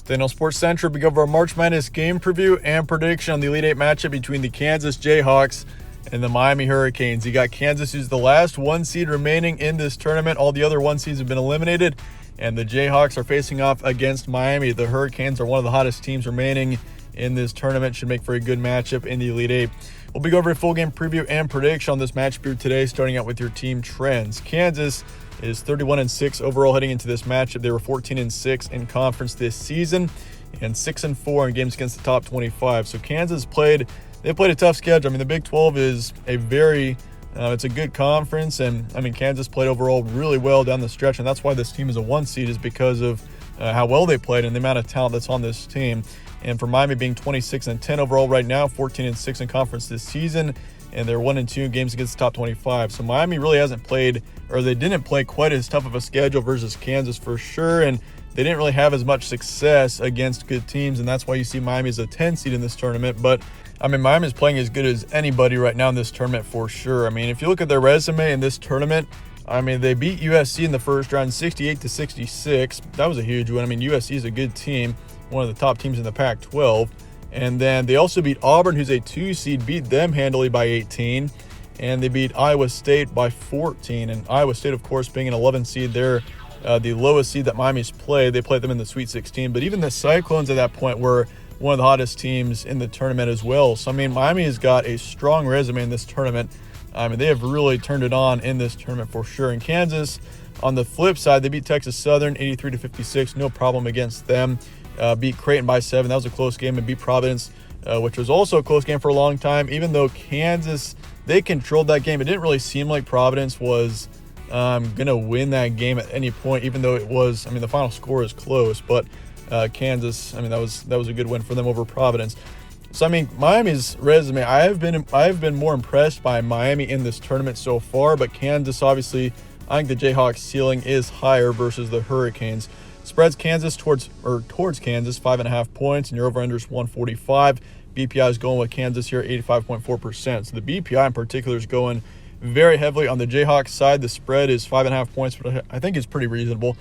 Daniel Sports Central, we go over our March Madness game preview and prediction on the Elite Eight matchup between the Kansas Jayhawks and the Miami Hurricanes. You got Kansas, who's the last one seed remaining in this tournament. All the other one seeds have been eliminated, and the Jayhawks are facing off against Miami. The Hurricanes are one of the hottest teams remaining in this tournament. Should make for a good matchup in the Elite Eight. We'll be going over a full game preview and prediction on this match here today, starting out with your team trends. Kansas is 31-6 overall heading into this matchup. They were 14-6 in conference this season and 6-4 in games against the top 25. So Kansas played a tough schedule. I mean, the Big 12 is it's a good conference, and I mean, Kansas played overall really well down the stretch, and that's why this team is a one seed, is because of how well they played and the amount of talent that's on this team. And for Miami being 26-10 overall right now, 14-6 in conference this season, and they're 1-2 in games against the top 25. So Miami really hasn't played, or they didn't play quite as tough of a schedule versus Kansas for sure, and they didn't really have as much success against good teams, and that's why you see Miami as a 10 seed in this tournament. But I mean, Miami is playing as good as anybody right now in this tournament for sure. I mean, if you look at their resume in this tournament, I mean, they beat USC in the first round 68-66. That was a huge win. I mean, USC is a good team, one of the top teams in the Pac-12. And then they also beat Auburn, who's a 2 seed, beat them handily by 18. And they beat Iowa State by 14. And Iowa State, of course, being an 11 seed, they're the lowest seed that Miami's played. They played them in the Sweet 16. But even the Cyclones at that point were one of the hottest teams in the tournament as well. So, I mean, Miami has got a strong resume in this tournament. I mean, they have really turned it on in this tournament for sure. And Kansas, on the flip side, they beat Texas Southern 83-56. No problem against them. Beat Creighton by 7. That was a close game, and beat Providence, which was also a close game for a long time. Even though Kansas, they controlled that game, it didn't really seem like Providence was going to win that game at any point, even though it was, I mean, the final score is close. But Kansas, I mean, that was a good win for them over Providence. So, I mean, Miami's resume, I have been more impressed by Miami in this tournament so far, but Kansas, obviously, I think the Jayhawks' ceiling is higher versus the Hurricanes. Spreads Kansas towards Kansas, 5.5 points, and your over-under is 145. BPI is going with Kansas here, 85.4%. So the BPI in particular is going very heavily on the Jayhawks side. The spread is 5.5 points, but I think it's pretty reasonable.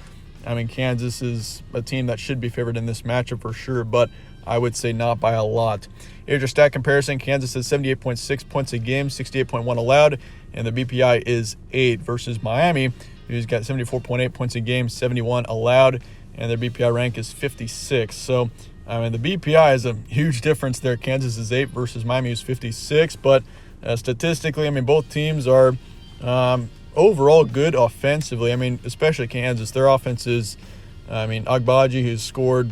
I mean, Kansas is a team that should be favored in this matchup for sure, but I would say not by a lot. Here's your stat comparison. Kansas is 78.6 points a game, 68.1 allowed, and the BPI is 8 versus Miami, who's got 74.8 points a game, 71 allowed, and their BPI rank is 56. So, I mean, the BPI is a huge difference there. Kansas is 8 versus Miami, who's 56. But statistically, I mean, both teams are overall good offensively. I mean, especially Kansas. Their offense is, I mean, Agbaji, who's scored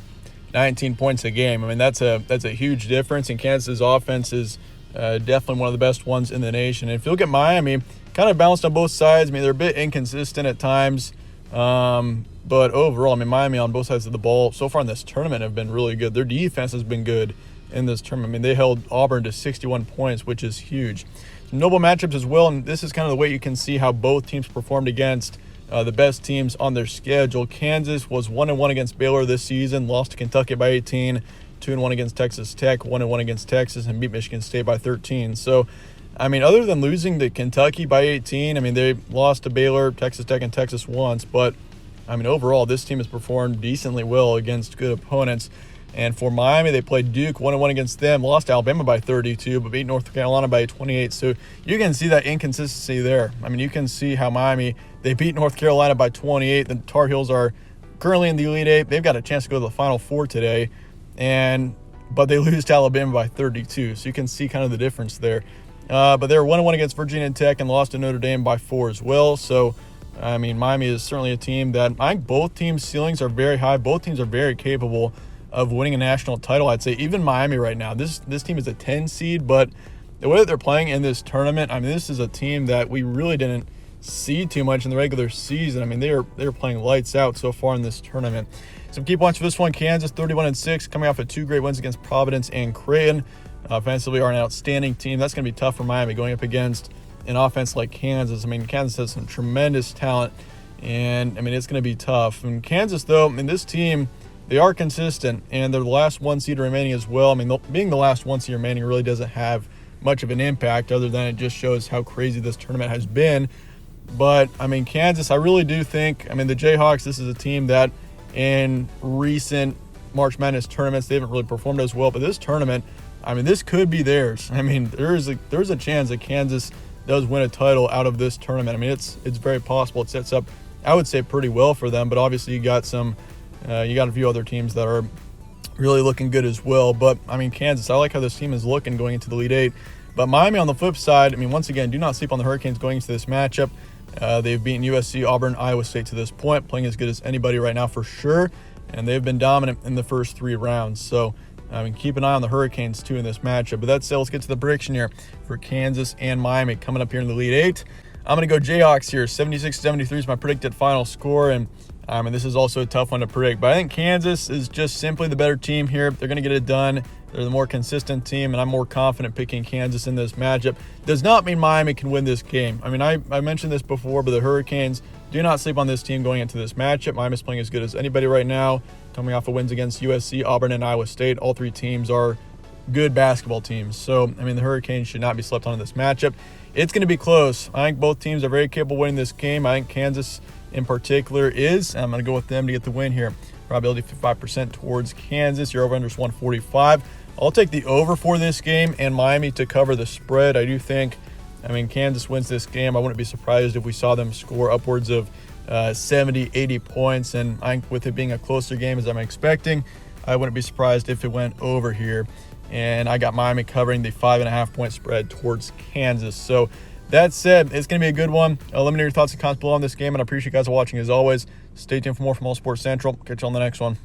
19 points a game. I mean, that's a huge difference. And Kansas' offense is definitely one of the best ones in the nation. And if you look at Miami, kind of balanced on both sides. I mean, they're a bit inconsistent at times. But overall, I mean, Miami on both sides of the ball so far in this tournament have been really good. Their defense has been good in this tournament. I mean, they held Auburn to 61 points, which is huge. Some noble matchups as well, and this is kind of the way you can see how both teams performed against the best teams on their schedule. Kansas was 1-1 against Baylor this season, lost to Kentucky by 18, 2-1 against Texas Tech, 1-1 against Texas, and beat Michigan State by 13. So, I mean, other than losing to Kentucky by 18, I mean, they lost to Baylor, Texas Tech, and Texas once. But, I mean, overall, this team has performed decently well against good opponents. And for Miami, they played Duke, 1-1 against them, lost to Alabama by 32, but beat North Carolina by 28. So you can see that inconsistency there. I mean, you can see how Miami, they beat North Carolina by 28. The Tar Heels are currently in the Elite Eight. They've got a chance to go to the Final Four today, but they lose to Alabama by 32. So you can see kind of the difference there. But they were 1-1 against Virginia Tech and lost to Notre Dame by 4 as well. So, I mean, Miami is certainly a team that I think both teams' ceilings are very high. Both teams are very capable of winning a national title. I'd say even Miami right now, this team is a 10 seed, but the way that they're playing in this tournament, I mean, this is a team that we really didn't see too much in the regular season. I mean, they're playing lights out so far in this tournament. Some key points for this one: Kansas 31-6, coming off of 2 great wins against Providence and Creighton. Offensively are an outstanding team. That's going to be tough for Miami going up against an offense like Kansas. I mean, Kansas has some tremendous talent, and I mean, it's going to be tough. And Kansas, though, I mean, this team, they are consistent, and they're the last one seed remaining as well. I mean, being the last one seed remaining really doesn't have much of an impact other than it just shows how crazy this tournament has been. But, I mean, Kansas, I really do think, I mean, the Jayhawks, this is a team that in recent March Madness tournaments, they haven't really performed as well. But this tournament, I mean, this could be theirs. I mean, there's a chance that Kansas does win a title out of this tournament. I mean, it's very possible. It sets up, I would say, pretty well for them. But obviously, you got a few other teams that are really looking good as well. But I mean, Kansas, I like how this team is looking going into the Elite Eight. But Miami on the flip side, I mean, once again, do not sleep on the Hurricanes going into this matchup. They've beaten USC, Auburn, Iowa State to this point, playing as good as anybody right now for sure. And they've been dominant in the first 3 rounds. So, I mean, keep an eye on the Hurricanes too in this matchup. But that's it. Let's get to the prediction here for Kansas and Miami coming up here in the Elite Eight. I'm going to go Jayhawks here. 76-73 is my predicted final score. And this is also a tough one to predict. But I think Kansas is just simply the better team here. They're going to get it done. They're the more consistent team, and I'm more confident picking Kansas in this matchup. Does not mean Miami can win this game. I mean, I mentioned this before, but the Hurricanes, do not sleep on this team going into this matchup. Miami's playing as good as anybody right now, coming off of wins against USC, Auburn, and Iowa State. All 3 teams are good basketball teams. So, I mean, the Hurricanes should not be slept on in this matchup. It's going to be close. I think both teams are very capable of winning this game. I think Kansas in particular is. I'm going to go with them to get the win here. Probability 55% towards Kansas. Your over-under is 145. I'll take the over for this game and Miami to cover the spread. I do think, Kansas wins this game. I wouldn't be surprised if we saw them score upwards of 70, 80 points. And I think with it being a closer game as I'm expecting, I wouldn't be surprised if it went over here. And I got Miami covering the 5.5-point spread towards Kansas. So that said, it's going to be a good one. Let me know your thoughts and comments below on this game, and I appreciate you guys watching as always. Stay tuned for more from All Sports Central. Catch you on the next one.